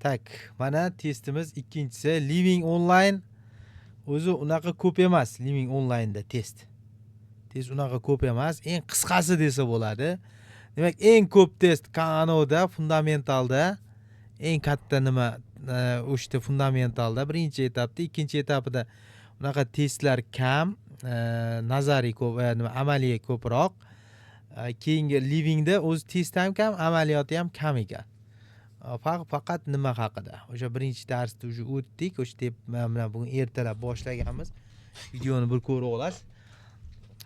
Tak, mana testimiz ikkinchisi Living Online. O'zi unaqa ko'p emas Living Online'da test. Test unaqa ko'p emas, eng qisqasi desa bo'ladi. Demak, eng ko'p test Kanoda, fundamentalda, eng katta nima o'shda fundamentalda birinchi etapda, ikkinchi etapida unaqa testlar kam, nazariy ko'p, nima amaliy ko'proq. Keyingi Livingda o'zi test ham kam, amaliyoti ham kam ekan. Faqat nima haqida? O'sha birinchi darsda уже o'tdik, o'sha deb mana bugun ertalab boshlaganmiz. Videoni bir ko'rib olasiz.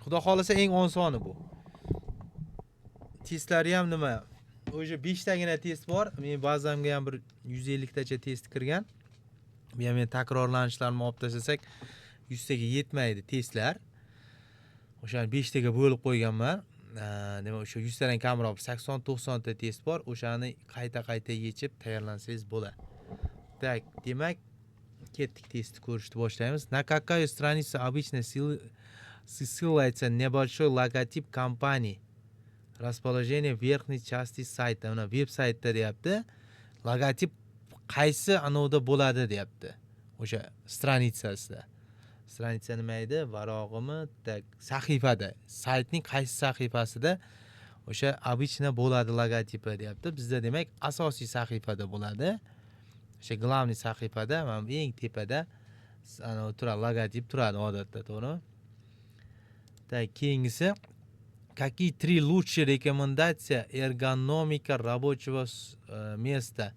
Xudo xolasa eng osoni bu. Testlari ham nima? O'sha 5 tagina test bor. Men ba'zamga ham bir 150 tacha test kirgan. Bu ham men takrorlanishlarni olib tashlasak 100 taga yetmaydi testlar. O'shani 5 taga bo'lib qo'yganman. Demak, o'sha 100 tadan kamroq 80-90 ta test bor. O'shani qayta yechib tayyorlansangiz bo'ladi. Так, demak, ketdik testni ko'rishni boshlaymiz. На какую страницу обычно ссылается небольшой логотип компании? Расположение в верхней части сайта. Mana veb-saytda deyapti. Logotip qaysi anovda bo'ladi deyapti. O'sha stranitsasida. Stranitsa nima edi? Varog'imi? Tak, sahifada. Saytning qaysi sahifasida o'sha обычно bo'ladi logotipi deyapti. Bizda demak asosiy sahifada bo'ladi. O'sha главный sahifada, mana eng tepada ana turadi, logotip turadi odatda, to'g'rimi? Так, keyingisi какие 3 лучшие рекомендации эргономика рабочего места,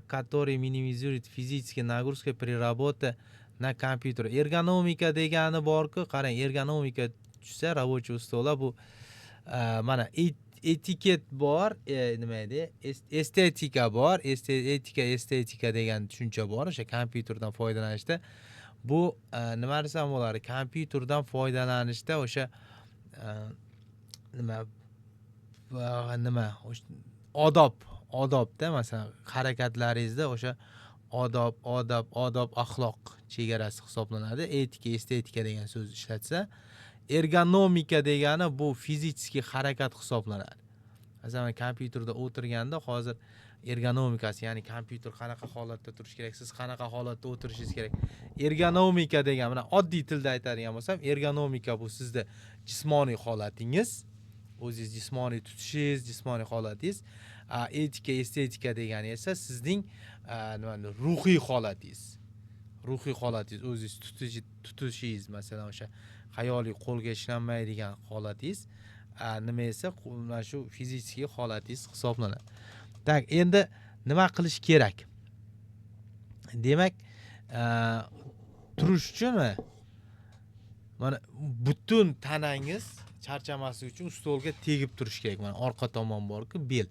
который минимизирует физические нагрузки при работе на компьютере. Ergonomika degani bor-ku, qarang, ergonomika tushsa rабочий stolda bu mana etiket bor, nima edi? Estetika bor, estetika degan tushuncha bor o'sha kompyuterdan foydalanishda. Bu nima desam bo'ladi? Kompyuterdan foydalanishda o'sha nima odobda, masalan, harakatlaringizda o'sha odob, axloq chegarasi hisoblanadi. Etika, estetika degan so'z ishlatsa, ergonomika degani bu fizический harakat hisoblanadi. Masalan, kompyuterda o'tirganda hozir ergonomikasi, ya'ni kompyuter qanaqa holatda turishi kerak, siz qanaqa holatda o'tirishingiz kerak. Ergonomika degan, mana oddiy tilda aytadigan bo'lsam, ergonomika bu sizda jismoniy holatingiz, o'zingiz jismoniy tutishingiz, jismoniy holatingiz. Etika, estetika degani esa sizning ruhiy holatingiz. Ruhiy holatingiz, o'zingiz tutishingiz, masalan, o'sha xayoliy qo'lga ishlanmaydigan holatingiz. Nima esa mana shu fizический holatingiz hisoblanadi. Tak, endi nima qilish kerak? Demak, turish uchun mana butun tanangiz charchamasligi uchun stolga tegib turish kerak. Mana orqa tomon bor-ku, bel.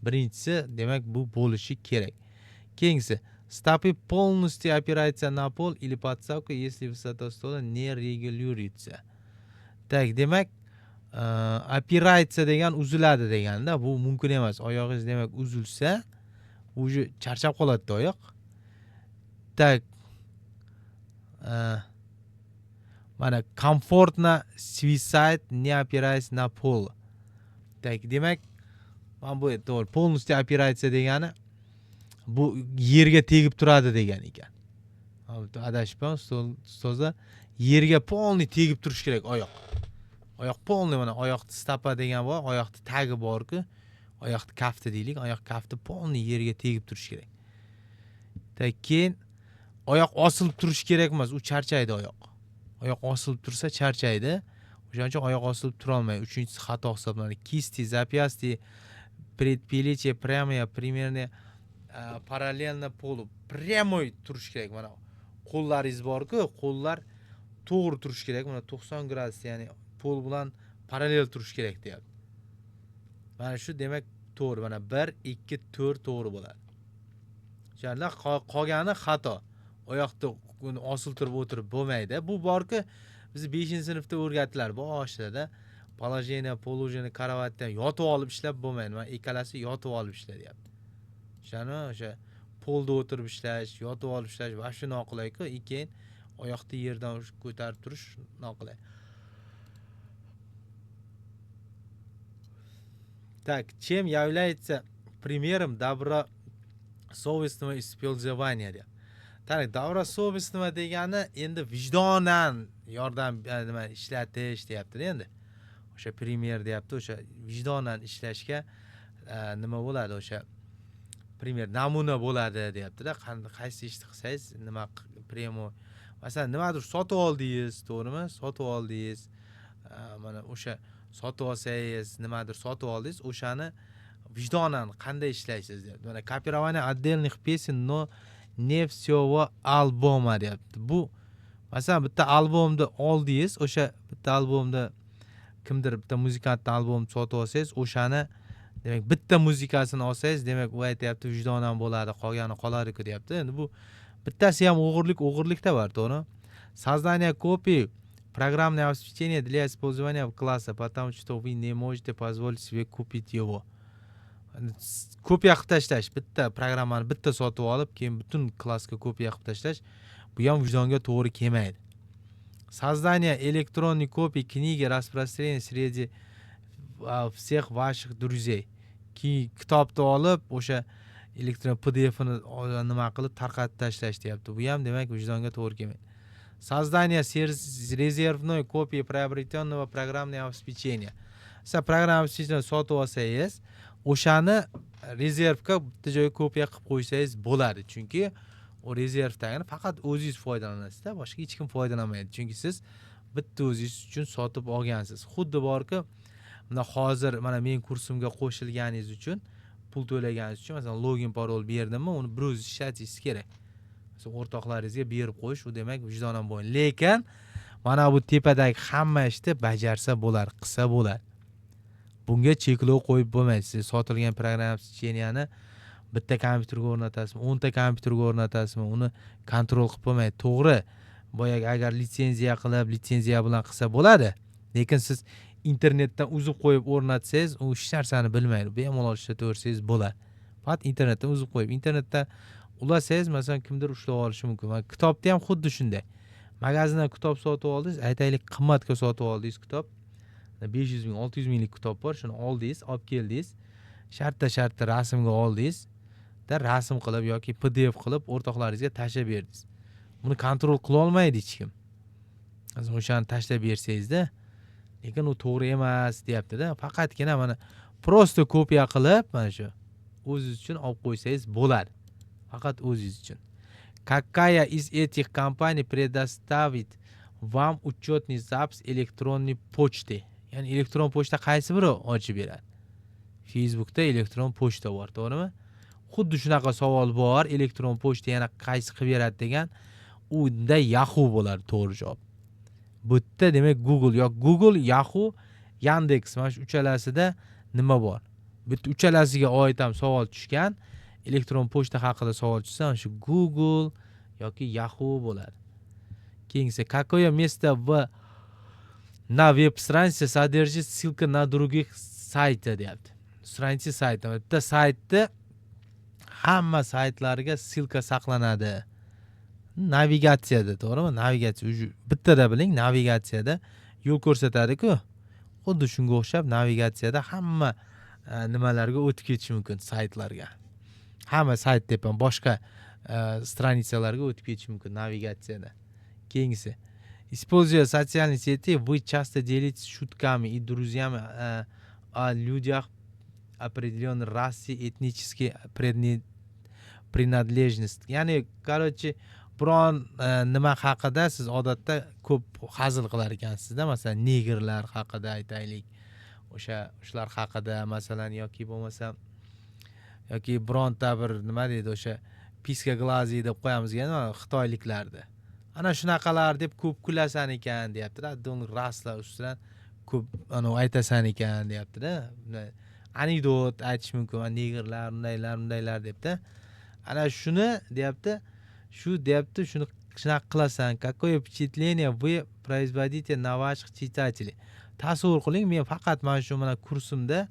Birinchisi, demak, bu bo'lishi kerak. Keyingisi, стопы полностью опираются на пол или подставку, если высота стола не регулируется. Так, demak, operatsiya degan uziladi deganda, bu mumkin emas. Oyog'ingiz demak uzilsa, уже charchab qoladi oyoq. Так, mana комфортно свисает, не опираясь на пол. Так, demak, mana bu to'g'ri, полностью operatsiya degani bu yerga tegib turadi degan ekan. Adashibman, stolda yerga polni tegib turish kerak oyoq. Oyoq polni, mana oyoqni stopa degan bor, oyoqni tagi bor-ku, oyoqni kafti deylik, oyoq kafti polni yerga tegib turish kerak. Tak, keyin oyoq osilib turish kerak emas, u charchaydi oyoq. Oyoq osilib tursa charchaydi. O'shaning uchun oyoq osilib tura olmaydi. Uchinchisi xato hisoblanadi. Кисти, запястья, предплечья прямые, примерно parallelna polу. Прямой turish kerak. Mana qo'llaringiz bor-ku, qo'llar to'g'ri turish kerak. Mana 90 gradus, ya'ni pol bilan parallel turish kerak deyapti. Mana shu demak to'g'ri. Mana 1, 2, 4 to'g'ri bo'ladi. O'shanda qolgani xato. Oyoqni osiltirib o'tirib bo'lmaydi. Bu borki, biz 5-sinfda o'rgatdilar boshida. Положение, положение karavotdan yotib olib ishlab bo'lmaydi. Mana ikkalasi yotib olib ishlayapti. O'sha polda o'tirib ishlash, yotib olib ishlash va shu noqulay-ku, keyin oyoqni yerdan ko'tarib turish noqulay. Так, чем является примером Совестного использования deyapti. Demak, davra совестного degani endi vijdonan yordam nima ishlatish deyapti endi. O'sha primer deyapti, o'sha vijdonan ishlashga nima bo'ladi, o'sha primer namuna bo'ladi deyapti-da. Qaysi ishni qilsangiz nima premo, masalan, nimadir sotib oldingiz, to'g'rimi? Sotib oldingiz. Mana o'sha sotib olsangiz, nimadir sotib oldingiz, o'shani vijdonan qanday ishlaysiz deyapti. Mana копирование отдельных песен, но не всего альбома deyapti. Bu masalan bitta albomni oldingiz, o'sha bitta albomni kimdir bitta muzikantning albomini sotib olsangiz, o'shani demak bitta muzikasini olsangiz, demak u aytayapti vijdonan bo'ladi, qolgani qoladi-ku deyapti. Endi bu bittasi ham o'g'irlikda bor, to'g'ri? Создание копий программное обеспечение для использования в классе, потому что вы не можете позволить себе купить его. Kopiya qilib tashlash, bitta programmani bitta sotib olib, keyin butun klassga kopiya qilib tashlash, bu ham vijdonga to'g'ri kelmaydi. Создание электронной копии книги распространение среди всех ваших друзей. Kitobni olib, o'sha elektron PDF-ni nima qilib tarqatib tashlash deyapti. Bu ham demak vijdonga to'g'ri kelmaydi. Создание резервной копии приобретенного программного обеспечения. Siz programma обеспечение sotib olsangiz, o'shani rezervga bitta joyga kopiya qilib qo'ysangiz bo'ladi. Chunki o rezervdagini faqat o'zingiz foydalanasizda, boshqa hech kim foydalanmaydi. Chunki siz bitta o'zingiz uchun sotib olgansiz. Xuddi borki, mana hozir mana men kursimga qo'shilganingiz uchun, pul to'laganingiz uchun masalan login parol berdimmi, uni bir o'zingiz ishlatishingiz kerak. Masalan o'rtoqlaringizga berib qo'yish, u demak vijdonan bo'ladi. Lekin mana bu tepadagi hamma ishni bajarsa bo'lar, qilsa bo'ladi. Bunga cheklov qo'yib bo'lmaydi. Siz sotilgan programma обеспечениeni bitta kompyuterga o'rnatasizmi, 10 ta kompyuterga o'rnatasizmi, uni kontrol qilib bo'lmaydi. To'g'ri, boyaga agar litsenziya qilib, litsenziya bilan qilsa bo'ladi. Lekin siz internetdan uzib qo'yib o'rnatsangiz, u hech narsani bilmaydi. Bemalol ishlataversangiz bo'ladi. Faqat internetdan uzib qo'yib, internetdan ulasangiz, masalan, kimdir ushlab olishi mumkin. Va kitobda ham xuddi shunday. Magazindan kitob sotib oldingiz, aytaylik qimmatga sotib oldingiz kitob. 500 ming, 600 minglik kitob bor, shuni oldingiz, olib keldingiz. Shartta rasmga oldingiz, da rasm qilib yoki PDF qilib o'rtoqlaringizga tashlab berdingiz. Buni kontrol qila olmaydi hech kim. O'shani tashlab bersangiz-da, lekin u to'g'ri emas deyapti-da. Faqatgina mana prosta kopiya qilib, mana shu o'zingiz uchun olib qo'ysangiz bo'ladi. Faqat o'zingiz uchun. Какая из этих компаний предоставит вам учетный запись электронной почты? Ya'ni elektron pochta qaysi biri ochib beradi? Facebookda elektron pochta bor, to'g'rimi? Xuddi shunaqa savol bor, elektron pochta yana qaysi qilib beradi degan, unda Yahoo bo'ladi to'g'ri javob. Bu yerda demak Google, Yahoo, Yandex, mana shu uchalasida nima bor? Bu yerda uchalasiga oid ham savol tushgan. Elektron pochta haqida savol tushsa, shu Google yoki Yahoo bo'ladi. Keyingisi, какое место на веб-странице содержит ссылка на других saytlar deyapti. Страница saytda. Bitta saytda hamma saytlarga ссылка saqlanadi. Navigatsiyada, to'g'rimi? Navigatsiya bittada biling, navigatsiyada yo'l ko'rsatadi-ku. Xuddi shunga o'xshab navigatsiyada hamma nimalarga o'tib ketish mumkin, saytlarga. Hamma sayt deb ham boshqa stranitsalarga o'tib ketish mumkin navigatsiyada. Keyingisi, используя социальные сети, вы часто делитесь шутками и друзьями о людях определенной расы, этнической принадлежности. Ya'ni, короче, biron nima haqida siz odatda ko'p hazil qilar ekansizda, masalan, negerlar haqida aytaylik. O'shalar haqida, masalan, yoki bo'lmasa yoki bironta bir nima deydi, o'sha piska glazi deb qo'yamizga, xitoyliklarda. Ana shunaqalar deb ko'p kulasan ekan deyapti-da. Dong raslar ustidan ko'p aytasan ekan deyapti-da. Anekdot aytish mumkin, negerlar, undaylar debdi. Ana shuni deyapti, shuni shunaqa qilasan. Какое впечатление вы производите на ваших читателей? Tasavvur qiling, men faqat mana shu kursimda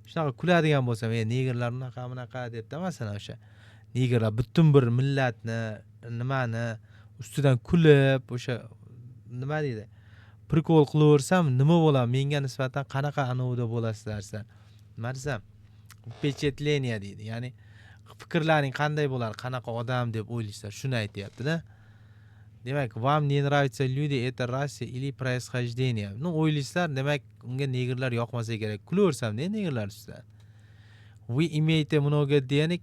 shunaqa kuladigan bo'lsam, negerlar bunaqa debdi, masalan, o'sha negerlar butun bir millatni nimani ustidan kulib, o'sha nima deydi, prikol qilaversam, nima bo'ladi? Menga nisbatan qanaqa anovda bo'lasizlar? Nima desam, впечатление deydi. Ya'ni fikrlaring qanday bo'lar, qanaqa odam deb o'ylaysizlar, shuni aytyapti-da. Demak, вам не нравятся люди это раса или происхождение. Ну, o'ylaysizlar, demak, unga negrlar yoqmasa kerak. Kulaversam-da negrlar ustidan. Вы имеете много денег?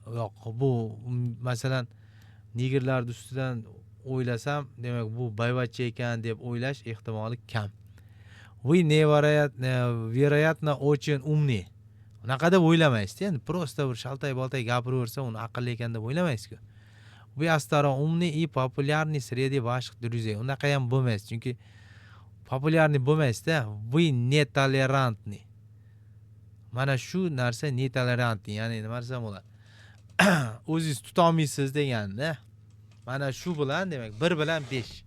Yo'q, bu masalan negrlar ustidan o'ylasam, demak, bu boyvachcha ekan deb o'ylash ehtimoli kam. Вы невероятно очень умный. Unaqa deb o'ylamaysiz-da, endi prosta bir shaltay-boltay gapiraversa, uni aqlli ekan deb o'ylamaysiz-ku. Вы остроумный и популярный среди ваших друзей. Unaqa ham bo'lmaysiz, chunki populyarniy bo'lmaysiz-da. Вы нетолерантный. Mana shu narsa netolerantniy, ya'ni nima desam bo'ladi? O'zingiz tutolmaysiz deganda. Mana shu bilan, demak, 1 bilan 5.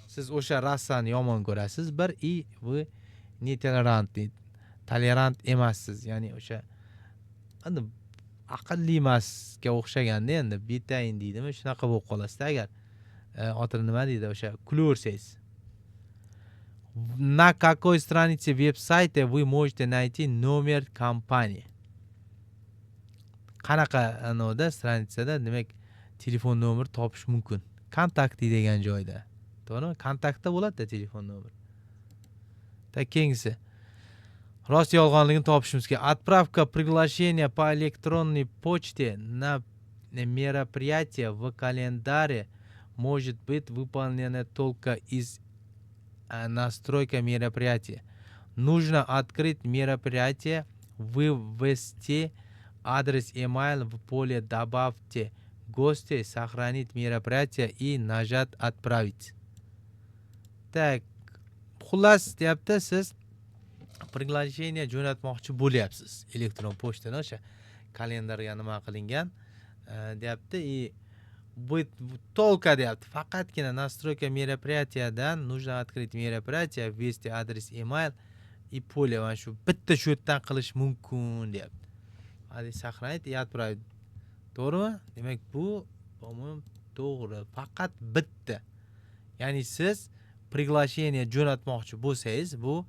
Siz o'sha rassani yomon ko'rasiz. 1 и вы netolerantniy. Tolerant emassiz, ya'ni o'sha endi aqlli emasga o'xshaganda, endi betayin deydimi, shunaqa bo'lib qolasiz agar otini nima deydi, o'sha kulaversangiz. На какой странице веб-сайта вы можете найти номер компании? Qanaqa anoda stranitsada, demak, telefon nomer topish mumkin. Kontakti degan joyda. To'g'rimi? Kontaktda bo'ladi-da telefon nomer. Keyingisi. Rost yolg'onligini topishimiz kerak. Отправка приглашения по электронной почте на мероприятие в календаре может быть выполнена только из настройка мероприятия. Нужно открыть мероприятие, ввести адрес email в поле «Добавьте гостей», сохранить мероприятие и нажать «Отправить». Так, xullas deyapti, siz приглашение jo'natmoqchi bo'lyapsiz elektron pochtadan, o'sha kalendarga nima qilingan deyapti. И будет только deyapti, faqatgina настройка мероприятияdan нужно открыть мероприятие, ввести адрес email и поле, mana shu bitta sho'tdan qilish mumkin deyapti. Hadi сохранить и отправить. To'g'rimi? Demak, bu по-моему to'g'ri. Faqat bitta. Ya'ni siz приглашение jo'natmoqchi bo'lsangiz, bu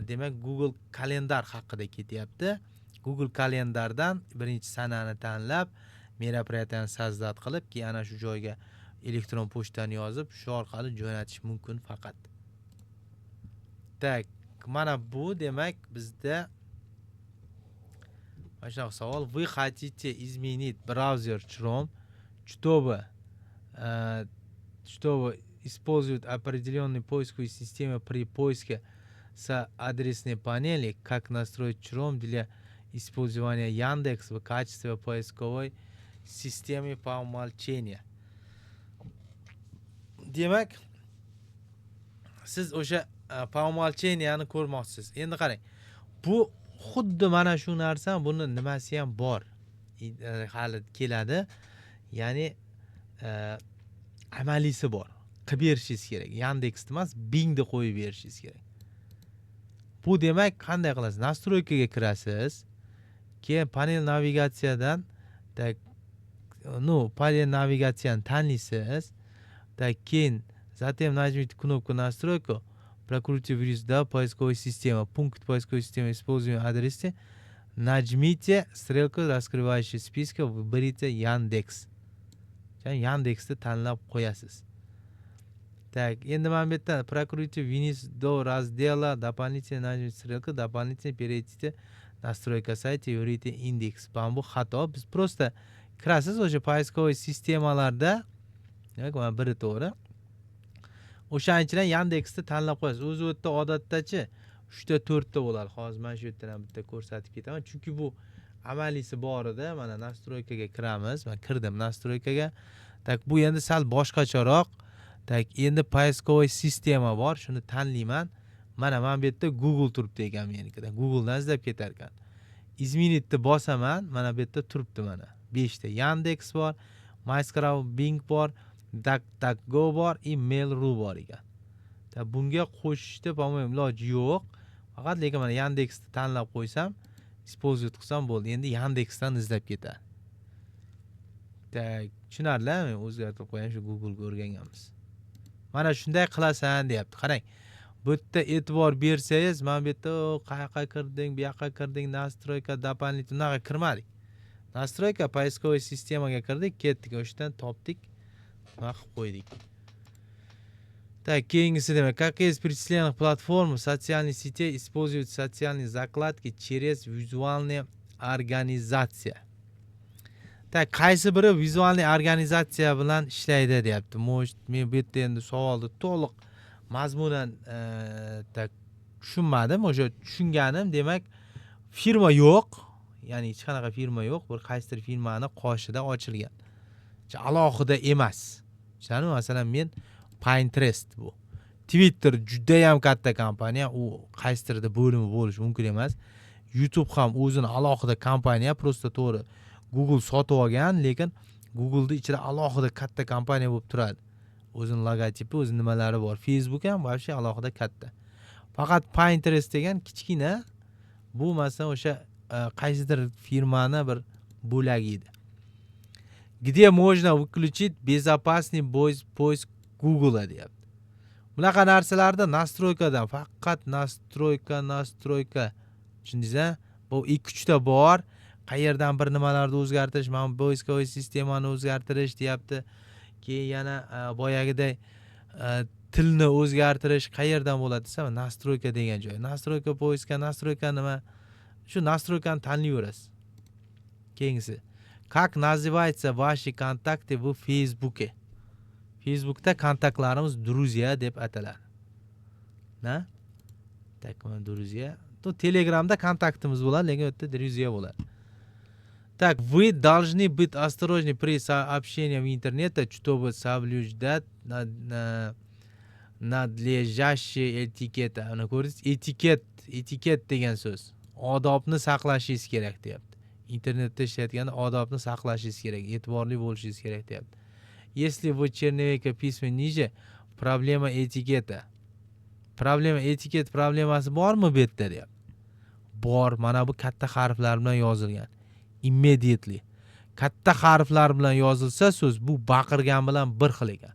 demak Google kalendar haqida ketyapti. Google kalendardan birinchi sanani tanlab, мероприятияni sozdат qilib, keyin ana shu joyga elektron pochtani yozib, shu orqali jo'natish mumkin faqat. Так, mana bu demak bizda mana shunaqa savol. Вы хотите изменить браузер Chrome, чтобы использовать определенную поисковую систему при поиске с адресной панели, как настроить Chrome для использования Яндекс в качестве поисковой системы по умолчанию. Demak, siz o'sha по умолчанияni ko'rmoqchisiz. Endi qarang. Bu xuddi mana shu narsa, buni nimasi ham bor. Hali keladi. Ya'ni amaliysi bor. Qilib berishingiz kerak. Yandexda emas, Bingda qo'yib berishingiz kerak. Bu demak, qanday qilasiz? Настройкаga kirasiz. Keyin panel navigatsiyadan panel navigatsiyani tanlaysiz. Keyin затем нажмите кнопку настройку, прокрутите вниз до поисковой системы. Пункт поисковой системы используем адресы. Нажмите стрелку, раскрывающую списка, выберите Яндекс. Яндексni tanlab qo'yasiz. Так, endi mana bu yerda прокрутите вниз до раздела дополнительно, нажмите стрелку, дополнительно перейдите настройка сайта и выберите индекс. Bu xato. Biz просто kirasiz o'sha poiskovый sistemalarda, demak, mana biri to'g'ri. O'shaning ichidan Yandexni tanlab qo'yasiz. O'zi u yerda odatdachi 3 ta 4 ta bo'ladi. Hozir mana shu yerdan ham bitta ko'rsatib ketaman. Chunki bu amaliysi bor edi. Mana настройкаga kiramiz. Men kirdim настройкаga. Tak, bu endi sal boshqacharoq. Tak, endi poiskovый sistema bor. Shuni tanlayman. Mana bu yerda Google turibdi ekan menikida. Googledan izlab ketar ekan. Izminitni bosaman. Mana bu yerda turibdi mana. 5 ta Yandex bor, MyScroll, Bing bor, DuckDuckGo bor, Mail.ru bor ekan. Bunga qo'shishda по-моему iloji yo'q. Faqat lekin mana Yandexni tanlab qo'ysam, использовать qilsam bo'ldi. Endi Yandexdan izlab ketadi. Tushunarlimi? O'zgartirib qo'ygan shu Google'ga o'rganganmiz. Mana shunday qilasan deyapti. Qarang. Bu yerda e'tibor bersangiz, mana bu yerda qayoqqa kirding, bu yoqqa kirding, настройка, дополнительно unaqa kirmadik. Настройка поисковой sistemaga kirdik, ketdik, o'shdan topdik va qilib qo'ydik. Так, keyingisi demak, как из перечисленных платформ социальных сетей используют социальные закладки через визуальные organizatsiya. Так, qaysi biri vizualniy organizatsiya bilan ishlaydi deyapti. Men bu yerda endi savolni to'liq mazmunan tak tushunmadim. O'sha tushunganim, demak, firma yo'q. Ya'ni hech qanaqa firma yo'q. Bir qaysidir firmani qoshida ochilgan. Alohida emas. Tushunarmi? Masalan, men Pinterest bu. Twitter juda ham katta kompaniya, u qaysidirda bo'limi bo'lishi mumkin emas. YouTube ham o'zini alohida kompaniya, prosta to'g'ri Google sotib olgan, lekin Google'da ichida alohida katta kompaniya bo'lib turadi. O'zining logotipi, o'z nimalari bor. Facebook ham вообще alohida katta. Faqat Pinterest degan kichkina, bu masalan o'sha qaysidir firmani bir bo'lagi edi. Где можно выключить безопасный поиск Google deyapti. Bunaqa narsalarda настройкаdan faqat настройка. Tushundingizmi? Bu 2-3 ta bor. Qayerdan bir nimalarni o'zgartirish, mana poiskovoy sistemani o'zgartirish deyapti. Keyin yana boyagiday tilni o'zgartirish qayerdan bo'ladi desa, настройка degan joy. Настройка poiska, настройка nima? Shu настройкani tanlayverasiz. Keyingisi. Как называются ваши контакты в Facebook'e? Facebook'da kontaktlarimiz друзья deb ataladi. Na? Tak, mana друзья. To Telegramda kontaktimiz bo'ladi, lekin u yerda друзья bo'ladi. Так, вы должны быть осторожны при сообщении в интернете, чтобы соблюдать надлежащие этикеты. Ana ko'rdingiz? Etiket degan so'z. Odobni saqlashingiz kerak deyapti. Internetda ishlayotganda odobni saqlashingiz kerak, e'tiborli bo'lishingiz kerak deyapti. Если вы черновика письма ниже, проблема этикета. Problema etiket problemasi bormi bu yerda deyapti. Bor, mana bu katta harflar bilan yozilgan. Immediately. Katta harflar bilan yozilsa so'z, bu baqirgan bilan bir xil ekan.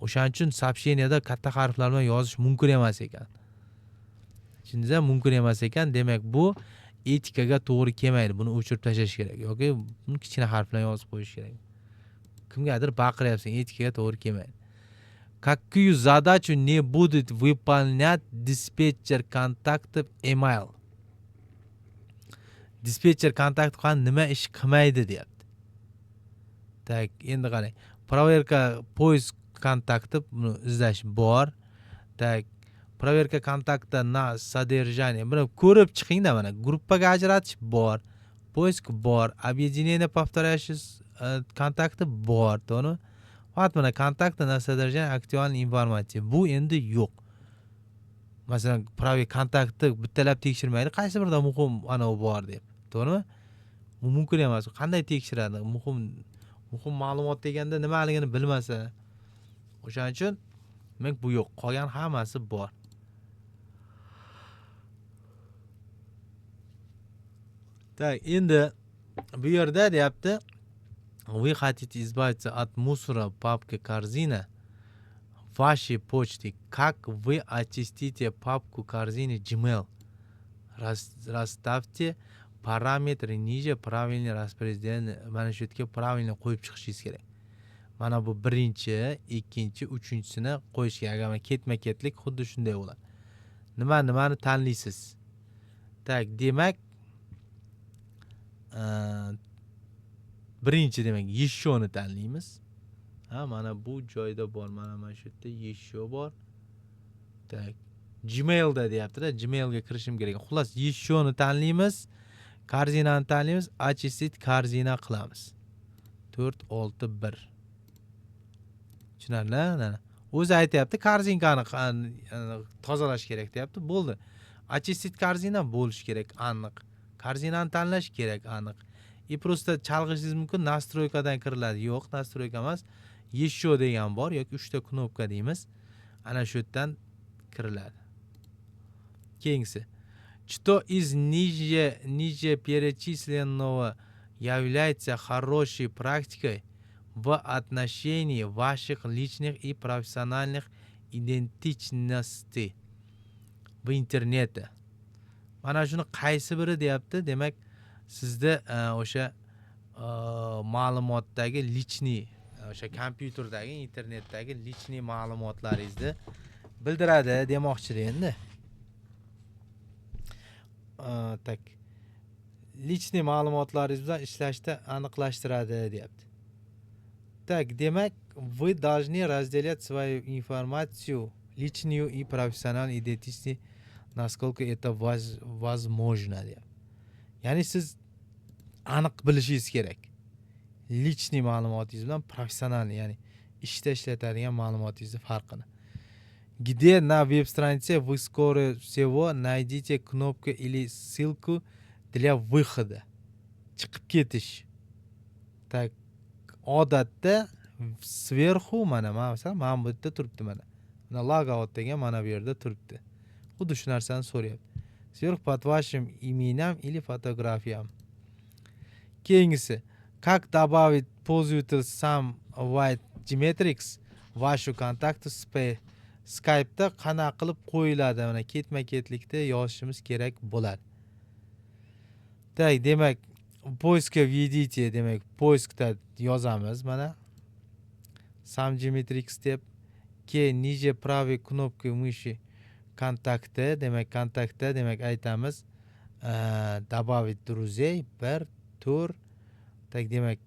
O'shaning uchun сообщениеda katta harflar bilan yozish mumkin emas ekan. Tushundingizmi? Mumkin emas ekan. Demak, bu etikaga to'g'ri kelmaydi. Buni o'chirib tashlash kerak yoki buni kichkina harf bilan yozib qo'yish kerak. Kimgadir baqiryapsan, etikaga to'g'ri kelmaydi. Какую задачу не будет выполнять диспетчер контактов email? Dispetcher kontakt qilgan nima ish qilmaydi deyapti. Tak, endi qarang. Проверка поиск kontakti buni izlash bor. Tak, проверка kontakta na содержание. Buni ko'rib chiqingda, mana gruppaga ajratish bor. Poisk bor. Объединение повторяющих kontakti bor, to'g'rimi? Faqat mana kontakti na содержание актуальной информации. Bu endi yo'q. Masalan, проверка kontakti bittalab tekshirmaydi. Qaysi birida muhim ana u bor deb. To'g'rimi? Bu mumkin emas. Qanday tekshiradi? Muhim ma'lumot deganda nimaligini bilmasa. O'shaning uchun demak bu yo'q. Qolgan hammasi bor. Так, endi bu yerda deyapti, вы хотите избавиться от мусора папки корзина вашей почты. Как вы очистите папку корзины Gmail? Расставьте parametri ниже правильно распределение. Mana shu yerga правильно qo'yib chiqishingiz kerak. Mana bu birinchi, ikkinchi, uchinchisini qo'yish kerak. Agar ketma-ketlik xuddi shunday bo'ladi. Nimani tanlaysiz? Tak, demak, birinchi demak yeshoni tanlaymiz. Ha, mana bu joyda bor, mana shu yerda yesho bor. Tak, Gmailda deyapti-da, Gmailga kirishim kerak. Xullas, yeshoni tanlaymiz, korzinani tanlaymiz, очистить korzina qilamiz. 4 6 1. Tushunarli? O'zi aytayapti, korzinkani tozalash kerak deyapti. Bo'ldi. Очистить korzina bo'lish kerak, aniq. Korzinani tanlash kerak, aniq. Просто chalg'ishingiz mumkin, настройкаdan kiriladi. Yo'q, настройка emas. Yesho degan bor yoki 3 ta knopka deymiz. Ana shu yerdan kiriladi. Keyingisi. Что из ниже перечисленного является хорошей практикой в отношении ваших личных и профессиональных идентичностей в интернете? Mana shuni qaysi biri deyapti? Demak, sizda o'sha ma'lumotdagi lichniy o'sha kompyuterdagi internetdagi lichniy ma'lumotlaringizni bildiradi demoqchilar endi. Tak lichniy ma'lumotlaringiz bilan ishlashda aniqlashtiradi deyapti. Так, demak, вы должны разделять свою информацию, личную и профессиональную идентичность, насколько это возможно. Ya'ni siz aniq bilishingiz kerak. Lichniy ma'lumotingiz bilan professional, ya'ni ishda ishlatadigan ma'lumotingizni farqini. Где на веб-странице вы скорее всего найдите кнопку или ссылку для выхода. Chiqib ketish. Так, odatda sverxu mana masalan mana bu yerda turibdi mana. Mana logout degan mana bu yerda turibdi. Xuddi shu narsani so'rayapti. Sverx под вашим именем или фотографиям. Keyingisi, как добавить пользователь сам White Geometrix вашу контакты Skype'da qanaqa qilib qo'yiladi? Mana ketma-ketlikda yozishimiz kerak bo'ladi. Так, demak, поиска введите, demak, поискda yozamiz mana. Sam Geometrix deb, keyin ниже правой кнопкой мыши kontakti, demak, kontaktda demak aytamiz, добавить друзей 1 4. Tak, demak,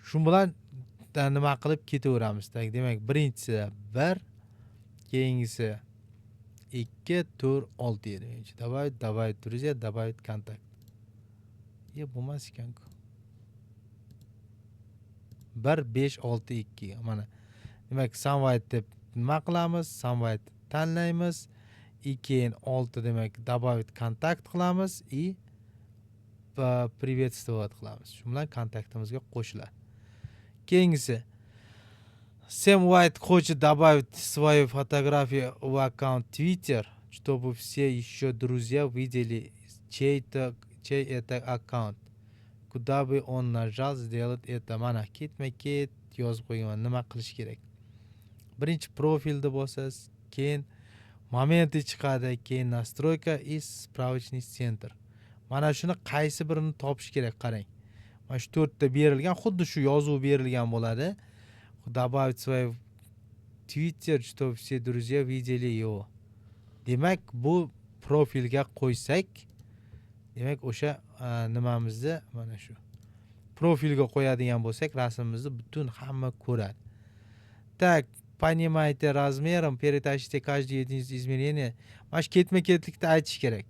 shu bilan nima qilib ketaveramiz. Tak, demak, birinchisi 1, keyingisi 2 4 6 edi. Добавить друзья, добавить контакт. Bo'lmas ekan-ku. 1 5 6 2 mana. Demak, Samwide deb nima qilamiz? Samwide tanlaymiz. Keyin 6 demak добавить kontakt qilamiz va приветствовать qilamiz. Shu bilan kontaktimizga qo'shiladi. Keyingisi, Samwide хочет добавить свою фотографию в аккаунт Twitter, чтобы все еще друзья видели чей это аккаунт. Куда бы он нажал сделать это? Mana ketma-ket yozib qo'ygan. Nima qilish kerak? Birinchi profilda bo'lsangiz, keyin momenti chiqadi, keyin настройка и справочный центр. Mana shuni qaysi birini topish kerak, qarang. Mana shu 4 ta berilgan, xuddi shu yozuv berilgan bo'ladi. Добавить свой Twitter, чтобы все друзья видели его. Demak, bu profilga qo'ysak, demak, o'sha nimamizni mana shu profilga qo'yadigan bo'lsak, rasmimizni butun hamma ko'radi. Так, понимаете размером, перетащите каждый единицу измерения. Mana shu ketma-ketlikda aytish kerak.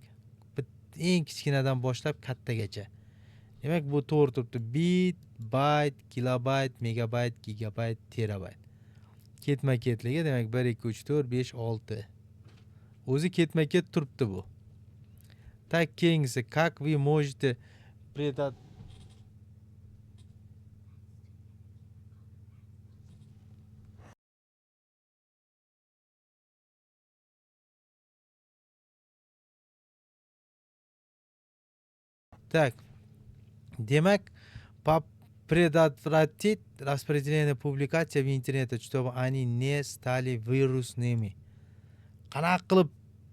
Eng kichkinadan boshlab kattagacha. Demak, bu to'g'ri turibdi. Bit, bayt, kilobayt, megabayt, gigabayt, terabayt. Ketma-ketligi demak 1 2 3 4 5 6. O'zi ketma-ket turibdi bu. Так, keyingisi, как вы можете Так, demak, предотвратить распределение публикаций в интернете, чтобы они не стали вирусными. Qanaqa qilib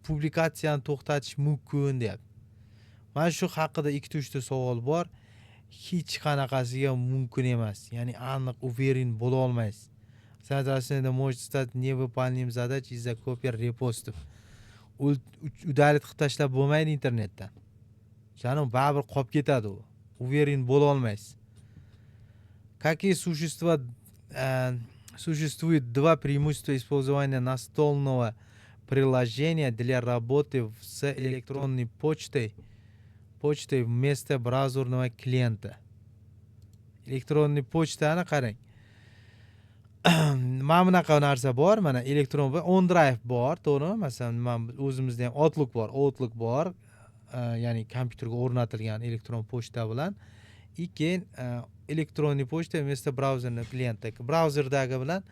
publikatsiyani to'xtatish mumkin deyapti. Mana shu haqida 2-3 ta savol bor. Hech qanaqasiga mumkin emas. Ya'ni aniq уверен bo'la olmaysiz. Соответственно, может стать невыполнимым задач из-за копий репостов. Udalit qilib tashlab bo'lmaydi internetdan. Janob baribir qolib ketadi u. Уверен bo'la olmaysiz. Какие существует два преимущества использования настольного приложения для работы с электронной почтой вместо браузерного клиента. Elektronniy pochtani qarang. Mana bunaqa narsa bor, mana elektron OneDrive bor, to'g'rimi? Masalan, mana o'zimizda ham Outlook bor. Ya'ni kompyuterga o'rnatilgan elektron pochta bilan. Keyin elektronniy pochta вместо браузерного клиента. Brauzerdagi bilan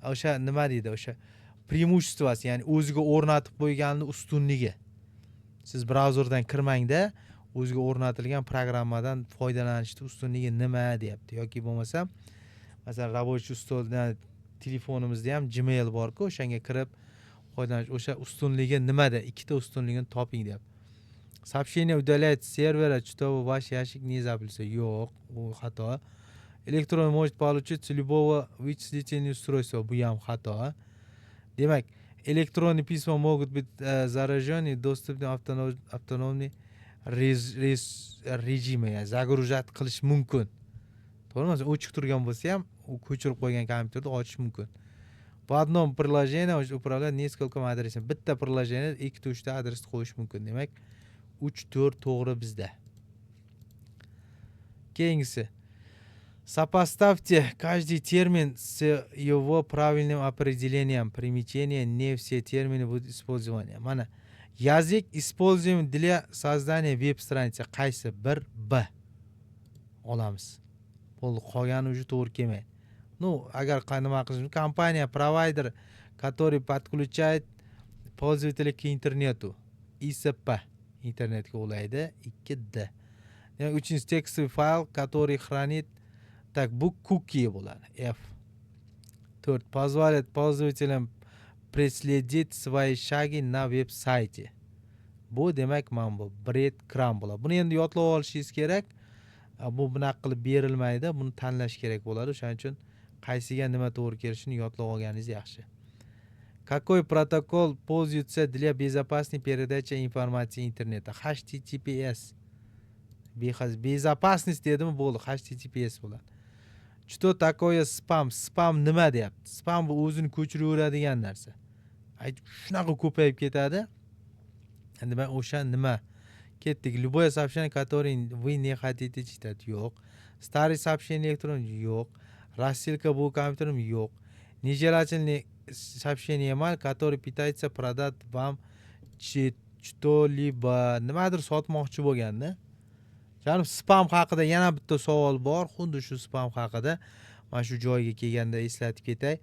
o'sha nima deydi, o'sha преимуществоsi, ya'ni o'ziga o'rnatib qo'yganning ustunligi. Siz brauzerdan kirmangda, o'ziga o'rnatilgan programmadan foydalanishning ustunligi nima deyapti. Yoki bo'lmasa, masalan, рабочий stolda telefonimizda ham Gmail bor-ku, o'shanga kirib foydalanish. O'sha ustunligi nimada? Ikkita ustunligini toping deyapti. Сообщение удаляется с сервера, что ваш ящик не забылся. Yo'q, u xato. Elektron может получить с любого вычислительного устройства. Bu ham xato. Demak, электронные письма могут быть заражены и доступны автономный rejimi, загружать qilish mumkin. To'g'rimi? O'chib turgan bo'lsa ham, u ko'chirib qo'ygan kompyuterni ochish mumkin. В одном приложении управлять несколькими адресами. Bitta приложение ikkita uchta adresni qo'yish mumkin. Demak, 3-4 to'g'ri bizda. Keyingisi. Сопоставьте каждый термин с его правильным определением. Примечание: не все термины будут использованы. Mana язык используем для создания веб-страницы. Qaysi? 1B olamiz. Bo'ldi, qolgani уже to'g'ri kelmaydi. Ну, agar nima qilishimiz, kompaniya, провайдер, который подключает пользователя к интернету. ISP internetga ulaydi. 2D. Yani uchinchi текстовый файл, который хранит. Так, bu cookie bo'ladi. F. 4. Позволяет пользователям преследить свои шаги на veb-сайте. Bu demak mana bu breadcrumb bo'ladi. Buni endi yodlab olishingiz kerak. Bu bunaqa qilib berilmaydi. Buni tanlash kerak bo'ladi. Shuning uchun qaysiga nima to'g'ri kelishini yodlab olganingiz yaxshi. Какой протокол пользуется для безопасной передачи информации интернета? HTTPS. Безопасность dedimi bo'ldi. HTTPS bo'ladi. Что такое spam? Spam nima deyapti? Spam bu o'zini ko'chiraveradigan narsa. Shunaqa ko'payib ketadi. Endi men o'sha nima ketdik. Любое сообщение, которое вы не хотите читать. Yo'q. Старый сообщение электрон. Yo'q. Рассылка bu компьютером. Yo'q. Нежелательные сообщения, который пытается продать вам что-либо. Nimadir sotmoqchi bo'lganda. Canım spam haqida yana bitta savol bor. Xuddi shu spam haqida. Mana shu joyga kelganda eslatib ketay.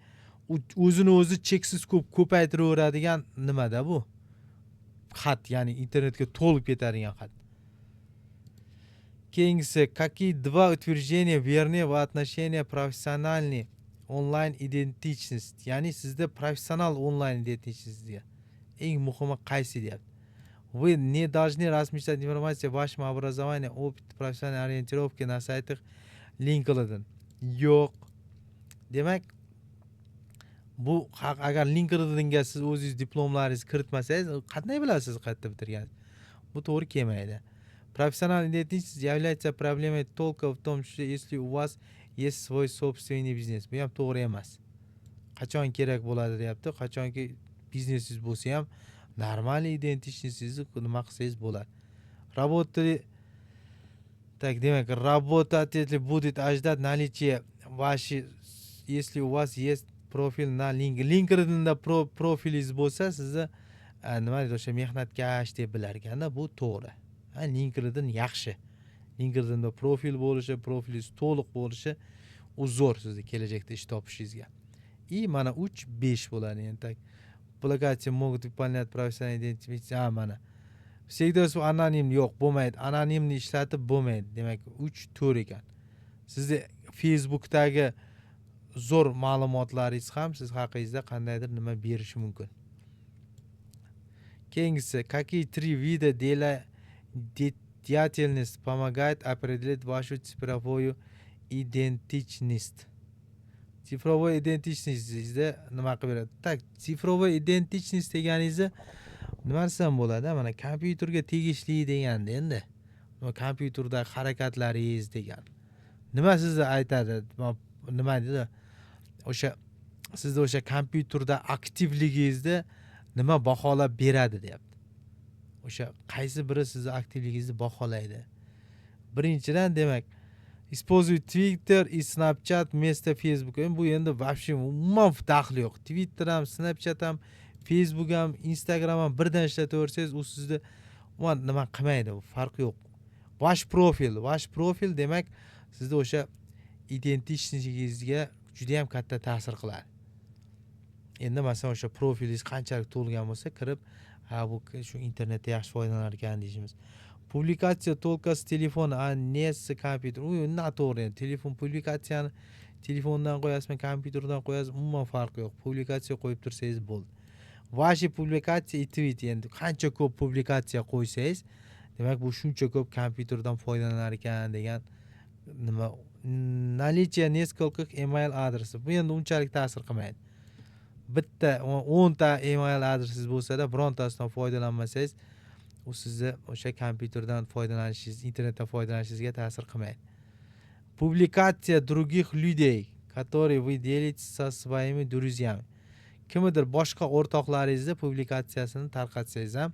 O'zini o'zi cheksiz ko'paytiraveradigan nimada bu? Xat, ya'ni internetga to'lib ketadigan xat. Keyingisi, какие два утверждения верны в отношении профессиональной онлайн-идентичности? Ya'ni sizda professional onlayn identitetsizga eng muhimi qaysi deyapti? Вы не должны размещать информацию о вашем образовании, опыт профессиональной ориентировки на сайтах LinkedIn. Yo'q. Demak, bu agar LinkedInga siz o'zingiz diplomlaringizni kiritmasangiz, qanday bilasiz qayerda bitirganingizni? Bu to'g'ri kelmaydi. Профессиональная идентичность является проблемой только в том, что если у вас есть свой собственный бизнес. Bu ham to'g'ri emas. Qachon kerak bo'ladi deyapti. Qachonki biznesingiz bo'lsa ham нормальный идентичностьni nima qilsangiz bo'ladi. Работали так, demak, работодатель будет ожидать наличия вашей, если у вас есть профиль на LinkedInda profilingiz bo'lsa, sizni nima deydi, o'sha mehnatkash deb bilar ekanda, bu to'g'ri. LinkedIn yaxshi. LinkedInda profil bo'lishi, profilingiz to'liq bo'lishi u zo'r sizni kelajakda ish topishingizga. И mana 3-5 bo'ladi endi. Так, Полагаете, могут выполнять профессиональную идентификацию. Mana. Всегда anonim yo'q, bo'lmaydi. Anonimni ishlatib bo'lmaydi. Demak, 3-4 ekan. Sizning Facebookdagi zo'r ma'lumotlaringiz ham siz haqingizda qandaydir nima berishi mumkin. Keyingisi, какие 3 вида деятельности помогают определить вашу цифровую идентичность? Цифровой идентичностingizda nima qilib beradi? Tak, цифровой идентичность deganingizni nima desam bo'ladi? Mana kompyuterga tegishli deganda endi. Kompyuterdagi harakatlaringiz degan. Nima sizni aytadi? Nima deydi? O'sha sizda o'sha kompyuterda aktivligingizni nima baholab beradi deyapti. O'sha qaysi biri sizni aktivligingizni baholaydi? Birinchidan, demak, используйте Twitter и Snapchat вместо Facebook. Bu endi вообще umuman daxli yo'q. Twitter ham, Snapchat ham, Facebook ham, Instagram ham birdan ishlataversangiz, u sizni nima qilmaydi, farqi yo'q. Vash profil demak, sizda o'sha identitetingizga juda ham katta ta'sir qiladi. Endi masalan o'sha profilingiz qanchalik to'lgan bo'lsa, kirib, bu shu internetda yaxshi foydalanar ekan deyishimiz. Publikatsiya только с телефона, а не с kompyutera. U noto'g'ri. Telefon publikatsiyani telefondan qo'yasizmi, kompyuterdan qo'yasiz, umuman farqi yo'q. Publikatsiya qo'yib tursangiz bo'ldi. Vashi publikatsiya и tweet, endi qancha ko'p publikatsiya qo'ysangiz, demak bu shuncha ko'p kompyuterdan foydalanar ekan degan nima наличие нескольких email adresi bu endi unchalik ta'sir qilmaydi. Bitta 10 ta email adresingiz bo'lsa-da, birontasidan foydalanmasangiz, u sizni o'sha kompyuterdan foydalanishingiz, internetdan foydalanishingizni ta'sir qilmaydi. Publikatsiya других людей, которые вы делитесь со своими друзьями. Kimdir boshqa o'rtoqlaringizni publikatsiyasini tarqatsangiz ham,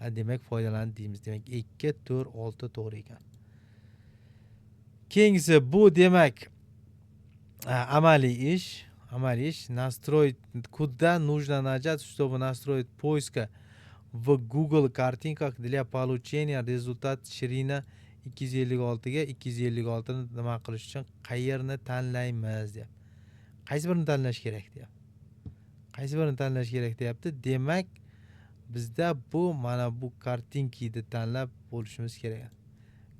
demak foydalanadi deymiz. Demak 2, 4, 6 to'g'ri ekan. Keyingisi bu demak amaliy ish. Amaliy ish. Настроить, куда нужно нажать, чтобы настроить поиска в Google картинках для получения результат Shirina 256 ga 256 ni nima qilish uchun qayerni tanlaymiz deyapti. Qaysi birini tanlash kerak deyapti. Qaysi birini tanlash kerak deyapti. Demak, bizda bu mana bu kartinkani tanlab bo'lishimiz kerak.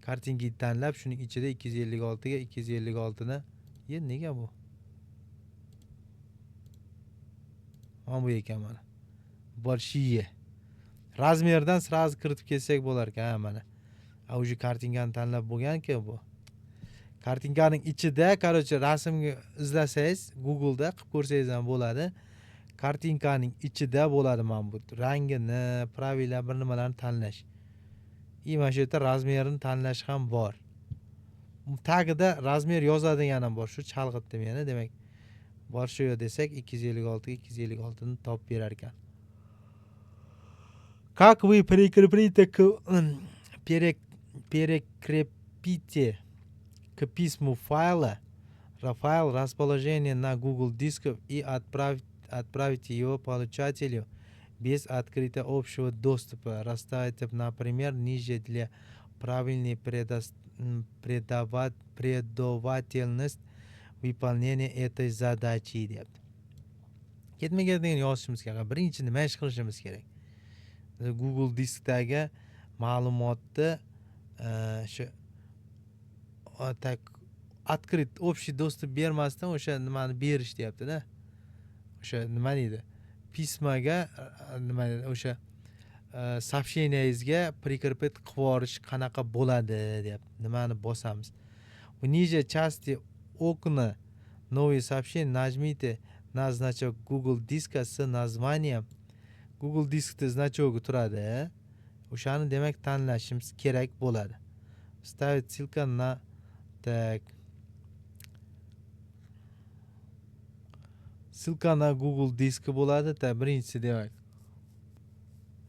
Kartinkani tanlab, shuning ichida 256 ga 256 ni nega bu? Mana bu ekan mana. Большие. Razmerdan sразу kiritib kelsak bo'lar ekan mana. Уже kartinkani tanlab bo'lgan-ku bu. Kartinkaning ichida, короче, rasmni izlasangiz, Google'da qilib ko'rsangiz ham bo'ladi. Kartinkaning ichida bo'ladi mana bu. Rangini, pravila bir nimalarni tanlash. Mana shu yerda razmerini tanlash ham bor. Tagida razmer yozadigan ham bor. Shu chalg'itdi meni, demak. Bor shu yer desak 256 ga 256 ni topib berar ekan. Как вы прикрепите перекрепите к письму файл расположение на Google дисков и отправите его получателю без открытия общего доступа. Расставьте, например, ниже для правильной предавательность выполнения этой задачи deyapti. Ketma-ketma yozishimiz kerak. Birinchi nima ish qilishimiz kerak? Google diskdagi ma'lumotni shu открыт общий достуp bermasdan o'sha nimani berish deyapti-da. O'sha nima deydi? Pismaga nima deydi? O'sha сообщениеңizga прикрепить qilib yuborish qanaqa bo'ladi deyapti. Nimani bosamiz? В ниже части окна новые сообщения нажмите на значок Google диска с названием. Google diskda значоgi turadi. O'shani demak tanlashimiz kerak bo'ladi. Ставить ссылка на так. Ссылка на Google disk bo'ladi. Birinchisi demak.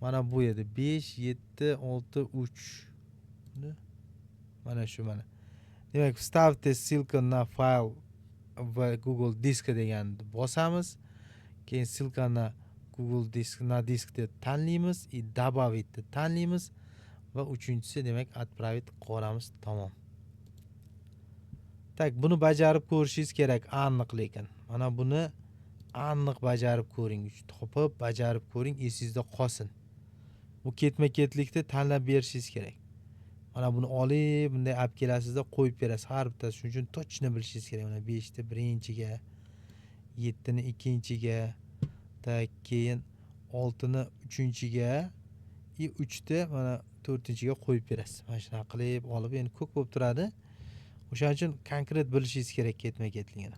Mana bu edi 5 7 6 3. Mana shu mana. Demak, вставьте ссылку на файл в Google disk deganni bosamiz. Keyin ссылка на Google disk na diskni tanlaymiz, добавить ni tanlaymiz va uchinchisi demak отправить qo'yamiz. Tamom. Tak, buni bajarib ko'rishingiz kerak, aniq lekin. Mana buni aniq bajarib ko'ring, topib bajarib ko'ring, esingizda qolsin. Bu ketma-ketlikda tanlab berishingiz kerak. Mana buni olib, bunday olib kelasizda qo'yib berasiz har bittasi. Shuning uchun точно bilishingiz kerak. Mana 5 ni birinchiga, 7 ni ikkinchiga, keyin 6 ni uchinchiga, 3 ni mana 4-chiga qo'yib berasiz. Mana shuna qilib olib, endi ko'p bo'lib turadi. O'shaning uchun konkret bilishingiz kerak ketma-ketligini.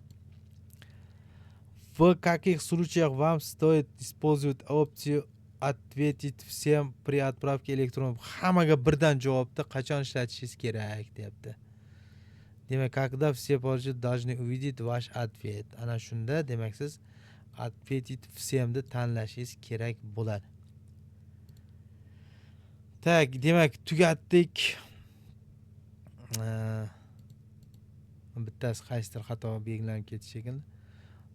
В каких случаях вам стоит использовать опцию ответить всем при отправке электронных? Hammaga birdan javobni qachon ishlatishingiz kerak deyapti. Demak, когда все получатели должны увидеть ваш ответ. Ana shunda demak siz ответить всемni tanlashingiz kerak bo'ladi. Tak, demak tugatdik. Bittasi qaysidir xato belgilanib ketishi shekilli.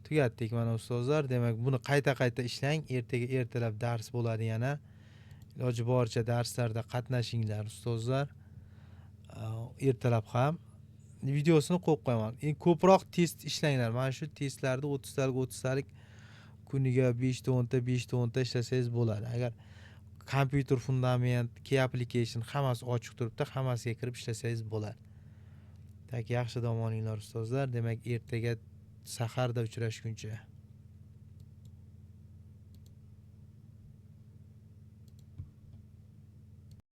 Tugatdik mana ustozlar. Demak, buni qayta-qayta ishlang. Ertalab dars bo'ladi yana. Iloji boricha darslarda qatnashinglar ustozlar. Ertalab ham videosini qo'yib qo'yaman. Ko'proq test ishlanglar. Mana shu testlarda 30 talik kuniga 5 ta 10 ta 5 ta 10 ta ishlasangiz bo'ladi. Agar kompyuter fundament, key application hammasi ochiq turibdi, hammasiga kirib ishlasangiz bo'ladi. Tak, yaxshi dam olinglar ustozlar. Demak, ertaga saharda uchrashguncha